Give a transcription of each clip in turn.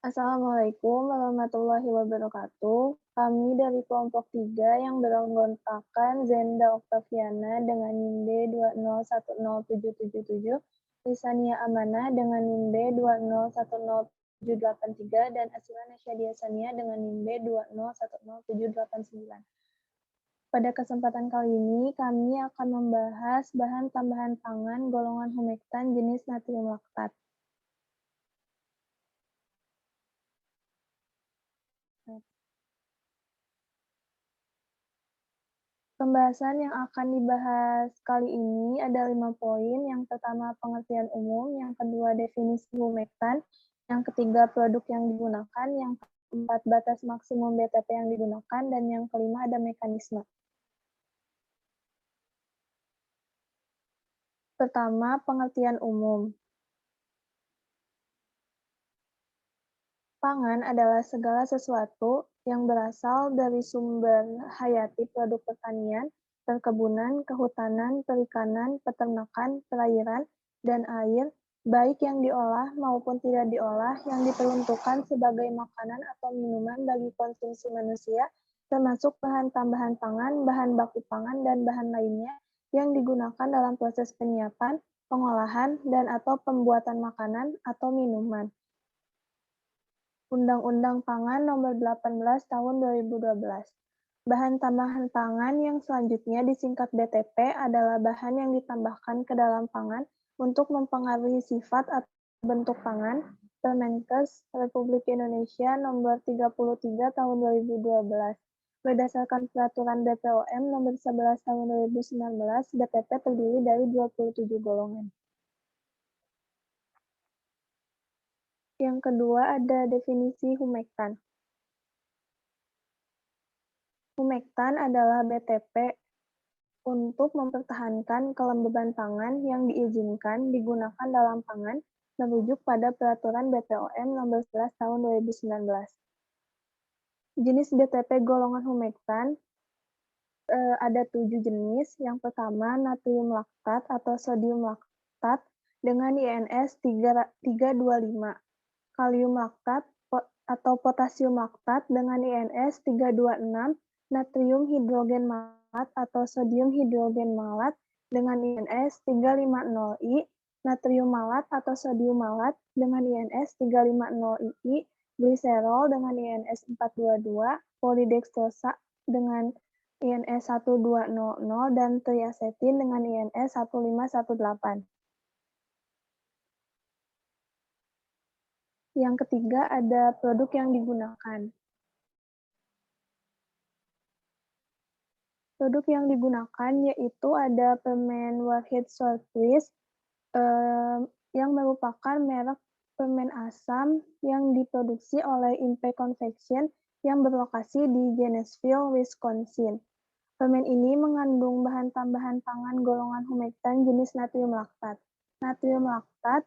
Assalamualaikum warahmatullahi wabarakatuh. Kami dari kelompok 3 yang beranggotakan Zenda Oktaviana dengan NIM B2010777, Lisania Amanah dengan NIM B2010783, dan Asila Nasyadia Sania dengan NIM B2010789. Pada kesempatan kali ini, kami akan membahas bahan tambahan pangan golongan humektan jenis natrium laktat. Pembahasan yang akan dibahas kali ini ada 5 poin. Yang pertama, pengertian umum. Yang kedua, definisi humektan. Yang ketiga, produk yang digunakan. Yang keempat, batas maksimum BTP yang digunakan. Dan yang kelima, ada mekanisme. Pertama, pengertian umum. Pangan adalah segala sesuatu yang berasal dari sumber hayati produk pertanian, perkebunan, kehutanan, perikanan, peternakan, perairan, dan air, baik yang diolah maupun tidak diolah, yang diperuntukkan sebagai makanan atau minuman bagi konsumsi manusia, termasuk bahan tambahan pangan, bahan baku pangan, dan bahan lainnya yang digunakan dalam proses penyiapan, pengolahan, dan atau pembuatan makanan atau minuman. Undang-Undang Pangan Nomor 18 Tahun 2012. Bahan tambahan pangan yang selanjutnya disingkat BTP adalah bahan yang ditambahkan ke dalam pangan untuk mempengaruhi sifat atau bentuk pangan. Permenkes Republik Indonesia Nomor 33 Tahun 2012. Berdasarkan Peraturan BPOM Nomor 11 Tahun 2019, BTP terdiri dari 27 golongan. Yang kedua ada definisi humektan. Humektan adalah BTP untuk mempertahankan kelembaban pangan yang diizinkan digunakan dalam pangan merujuk pada Peraturan BPOM Nomor 11 Tahun 2019. Jenis BTP golongan humektan ada 7 jenis. Yang pertama, natrium laktat atau sodium laktat dengan INS 325, kalium laktat atau potasium laktat dengan INS 326, natrium hidrogen malat atau sodium hidrogen malat dengan INS 350I, natrium malat atau sodium malat dengan INS 350II, gliserol dengan INS 422, polidextrosa dengan INS 1200, dan triasetin dengan INS 1518. Yang ketiga ada produk yang digunakan. Produk yang digunakan yaitu ada permen Wahid Shortwist yang merupakan merek permen asam yang diproduksi oleh Impe Confection yang berlokasi di Janesville, Wisconsin. Permen ini mengandung bahan tambahan pangan golongan humektan jenis natrium laktat. Natrium laktat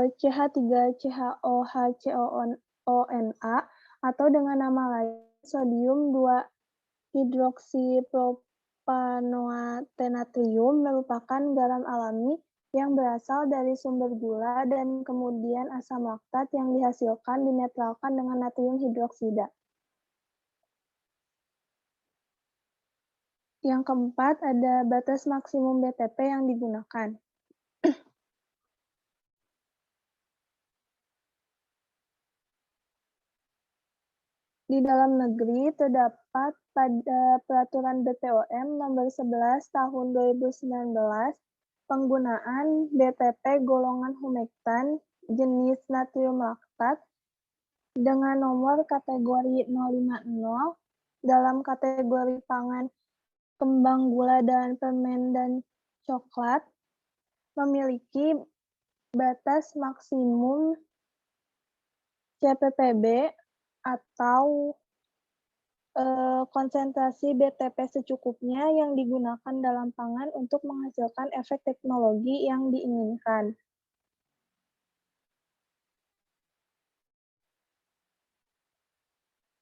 CH3CHOHCONA atau dengan nama lain sodium 2-hidroksipropanoatenatrium merupakan garam alami yang berasal dari sumber gula dan kemudian asam laktat yang dihasilkan dinetralkan dengan natrium hidroksida. Yang keempat ada batas maksimum BTP yang digunakan. Di dalam negeri terdapat pada Peraturan BPOM Nomor 11 Tahun 2019 penggunaan BTP golongan humektan jenis natrium laktat dengan nomor kategori 050 dalam kategori pangan kembang gula dan permen dan coklat memiliki batas maksimum CPPB atau konsentrasi BTP secukupnya yang digunakan dalam pangan untuk menghasilkan efek teknologi yang diinginkan.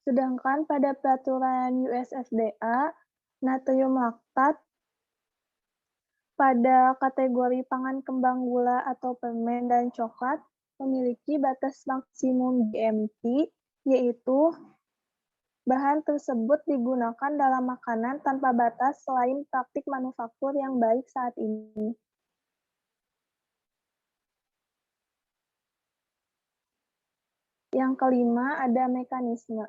Sedangkan pada peraturan USFDA, natrium laktat pada kategori pangan kembang gula atau permen dan coklat memiliki batas maksimum GMT, yaitu bahan tersebut digunakan dalam makanan tanpa batas selain praktik manufaktur yang baik saat ini. Yang kelima, ada mekanisme.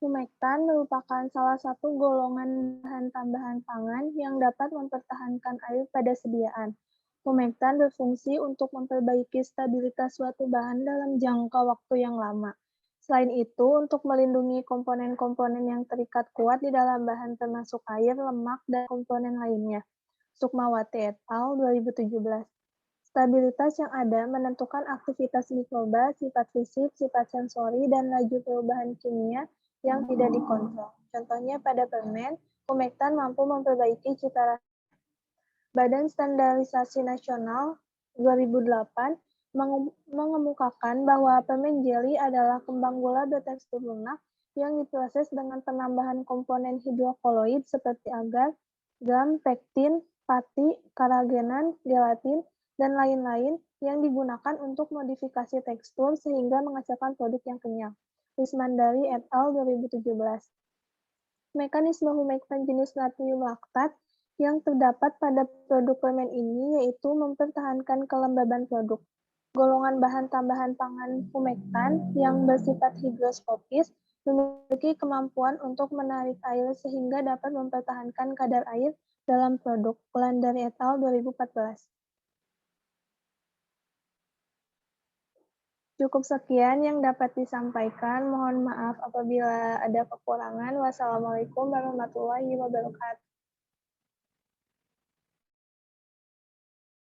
Humektan merupakan salah satu golongan bahan tambahan pangan yang dapat mempertahankan air pada sediaan. Humektan berfungsi untuk memperbaiki stabilitas suatu bahan dalam jangka waktu yang lama. Selain itu, untuk melindungi komponen-komponen yang terikat kuat di dalam bahan termasuk air, lemak, dan komponen lainnya. Sukmawati et al. 2017. Stabilitas yang ada menentukan aktivitas mikroba, sifat fisik, sifat sensori, dan laju perubahan kimia yang tidak dikontrol. Contohnya pada permen, humektan mampu memperbaiki cita rasa. Badan Standarisasi Nasional 2008 mengemukakan bahwa permen jeli adalah kembang gula bertekstur lunak yang diproses dengan penambahan komponen hidrokoloid seperti agar, gam, pektin, pati, karagenan, gelatin, dan lain-lain yang digunakan untuk modifikasi tekstur sehingga menghasilkan produk yang kenyal. Rismandari et al. 2017. Mekanisme humektan jenis natrium laktat yang terdapat pada produk permen ini yaitu mempertahankan kelembaban produk. Golongan bahan tambahan pangan humektan yang bersifat higroskopis memiliki kemampuan untuk menarik air sehingga dapat mempertahankan kadar air dalam produk. Wulandari et al. 2014. Cukup sekian yang dapat disampaikan. Mohon maaf apabila ada kekurangan. Wassalamualaikum warahmatullahi wabarakatuh.